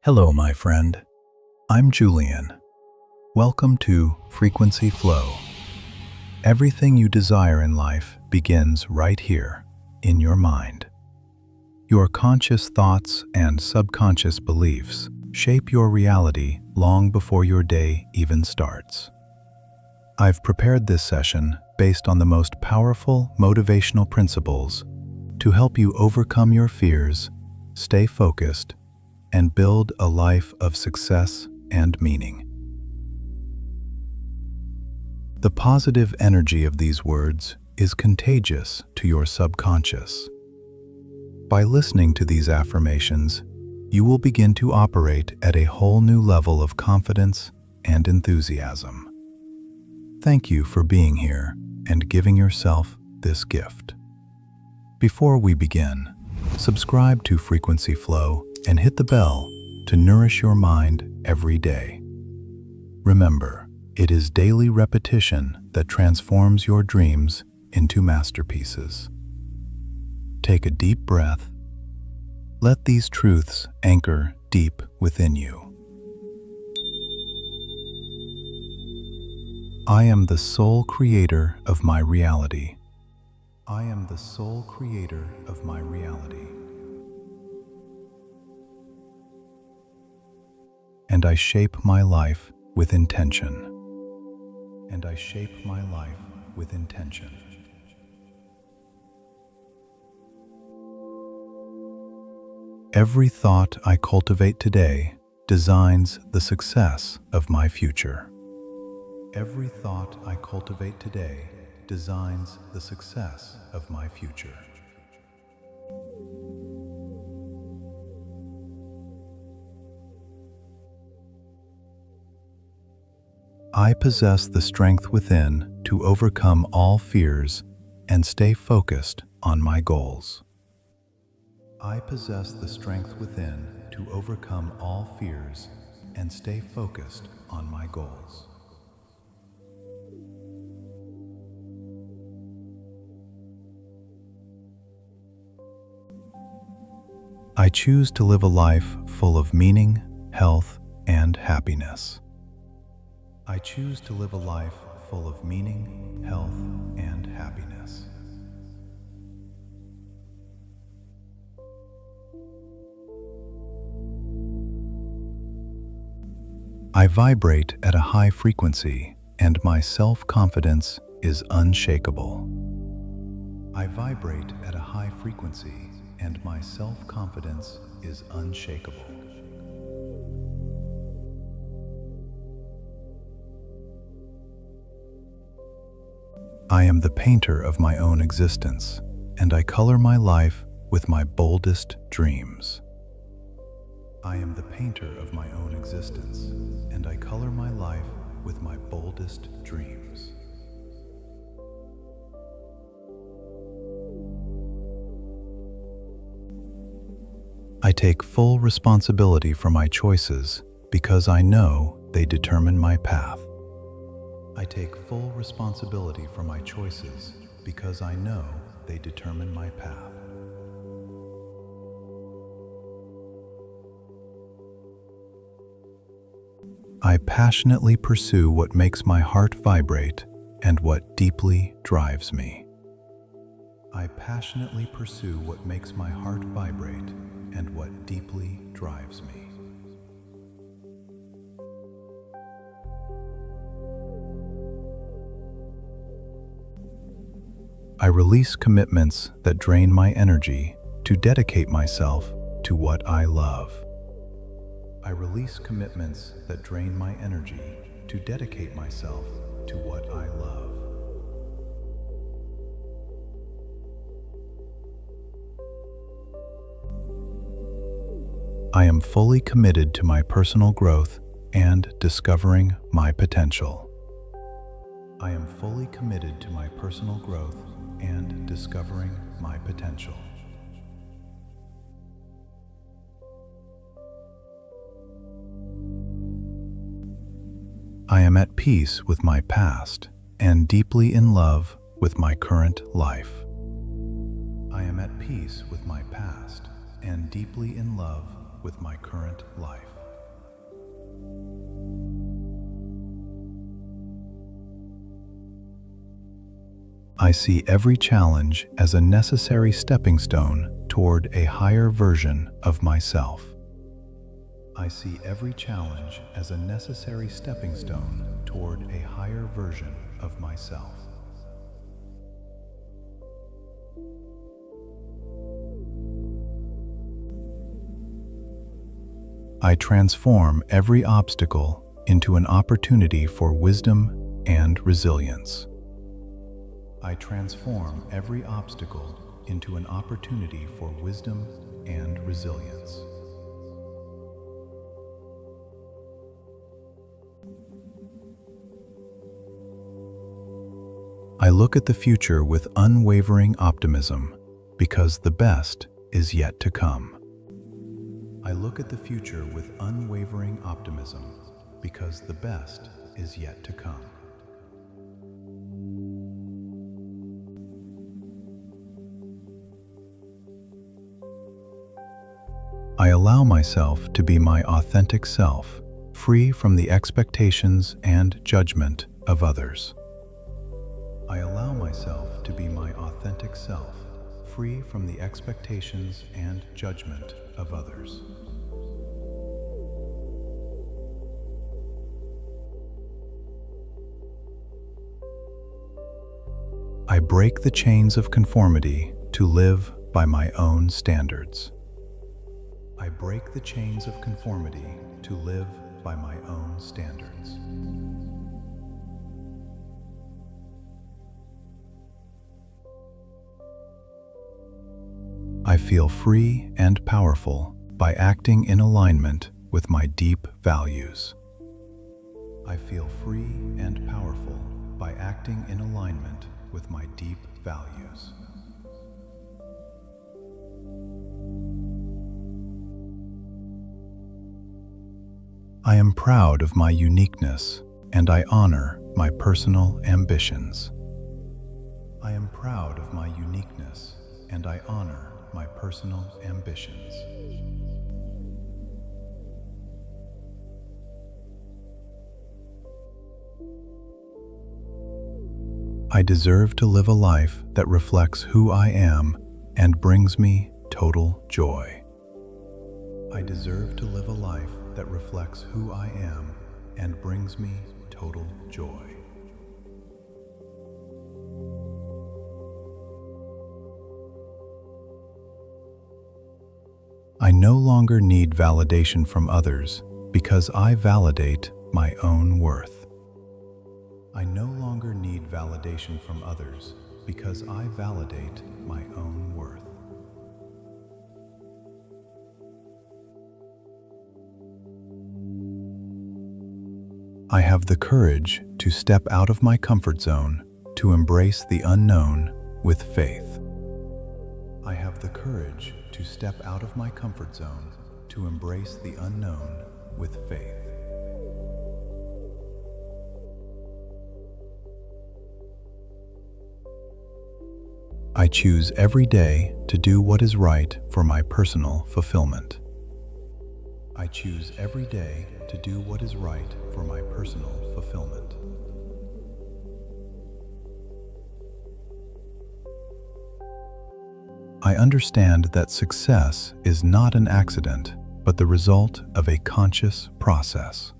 Hello, my friend. I'm Julian. Welcome to Frequency Flow. Everything you desire in life begins right here, in your mind. Your conscious thoughts and subconscious beliefs shape your reality long before your day even starts. I've prepared this session based on the most powerful motivational principles to help you overcome your fears, stay focused, and build a life of success and meaning. The positive energy of these words is contagious to your subconscious. By listening to these affirmations, you will begin to operate at a whole new level of confidence and enthusiasm. Thank you for being here and giving yourself this gift. Before we begin, subscribe to Frequency Flow and hit the bell to nourish your mind every day. Remember, it is daily repetition that transforms your dreams into masterpieces. Take a deep breath. Let these truths anchor deep within you. I am the sole creator of my reality. I am the sole creator of my reality. And I shape my life with intention. And I shape my life with intention. Every thought I cultivate today designs the success of my future. Every thought I cultivate today designs the success of my future. I possess the strength within to overcome all fears and stay focused on my goals. I possess the strength within to overcome all fears and stay focused on my goals. I choose to live a life full of meaning, health, and happiness. I choose to live a life full of meaning, health, and happiness. I vibrate at a high frequency, and my self-confidence is unshakable. I vibrate at a high frequency, and my self-confidence is unshakable. I am the painter of my own existence, and I color my life with my boldest dreams. I am the painter of my own existence, and I color my life with my boldest dreams. I take full responsibility for my choices because I know they determine my path. I take full responsibility for my choices because I know they determine my path. I passionately pursue what makes my heart vibrate and what deeply drives me. I passionately pursue what makes my heart vibrate and what deeply drives me. I release commitments that drain my energy to dedicate myself to what I love. I release commitments that drain my energy to dedicate myself to what I love. I am fully committed to my personal growth and discovering my potential. I am fully committed to my personal growth and discovering my potential. I am at peace with my past and deeply in love with my current life. I am at peace with my past and deeply in love with my current life. I see every challenge as a necessary stepping stone toward a higher version of myself. I see every challenge as a necessary stepping stone toward a higher version of myself. I transform every obstacle into an opportunity for wisdom and resilience. I transform every obstacle into an opportunity for wisdom and resilience. I look at the future with unwavering optimism because the best is yet to come. I look at the future with unwavering optimism because the best is yet to come. I allow myself to be my authentic self, free from the expectations and judgment of others. I allow myself to be my authentic self, free from the expectations and judgment of others. I break the chains of conformity to live by my own standards. I break the chains of conformity to live by my own standards. I feel free and powerful by acting in alignment with my deep values. I feel free and powerful by acting in alignment with my deep values. I am proud of my uniqueness and I honor my personal ambitions. I am proud of my uniqueness and I honor my personal ambitions. I deserve to live a life that reflects who I am and brings me total joy. I deserve to live a life that reflects who I am and brings me total joy. I no longer need validation from others because I validate my own worth. I no longer need validation from others because I validate my own worth. I have the courage to step out of my comfort zone to embrace the unknown with faith. I have the courage to step out of my comfort zone to embrace the unknown with faith. I choose every day to do what is right for my personal fulfillment. I choose every day to do what is right for my personal fulfillment. I understand that success is not an accident, but the result of a conscious process.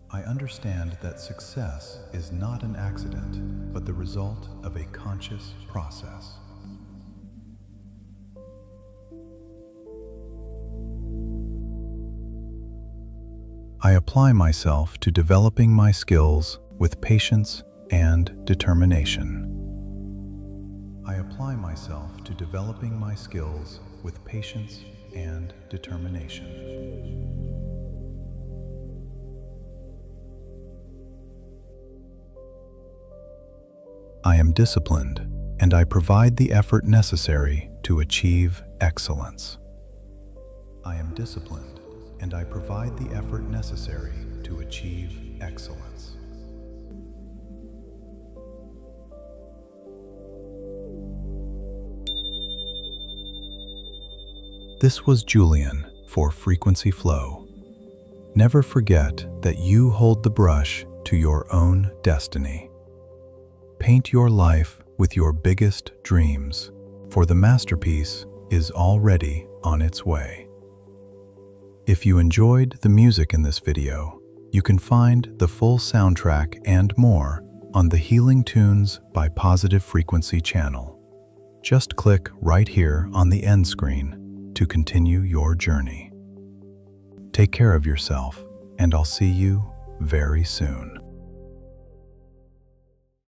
I understand that success is not an accident, but the result of a conscious process. I apply myself to developing my skills with patience and determination. I apply myself to developing my skills with patience and determination. I am disciplined, and I provide the effort necessary to achieve excellence. I am disciplined, and I provide the effort necessary to achieve excellence. This was Julian for Frequency Flow. Never forget that you hold the brush to your own destiny. Paint your life with your biggest dreams, for the masterpiece is already on its way. If you enjoyed the music in this video, you can find the full soundtrack and more on the Healing Tunes by Positive Frequency channel. Just click right here on the end screen to continue your journey. Take care of yourself, and I'll see you very soon.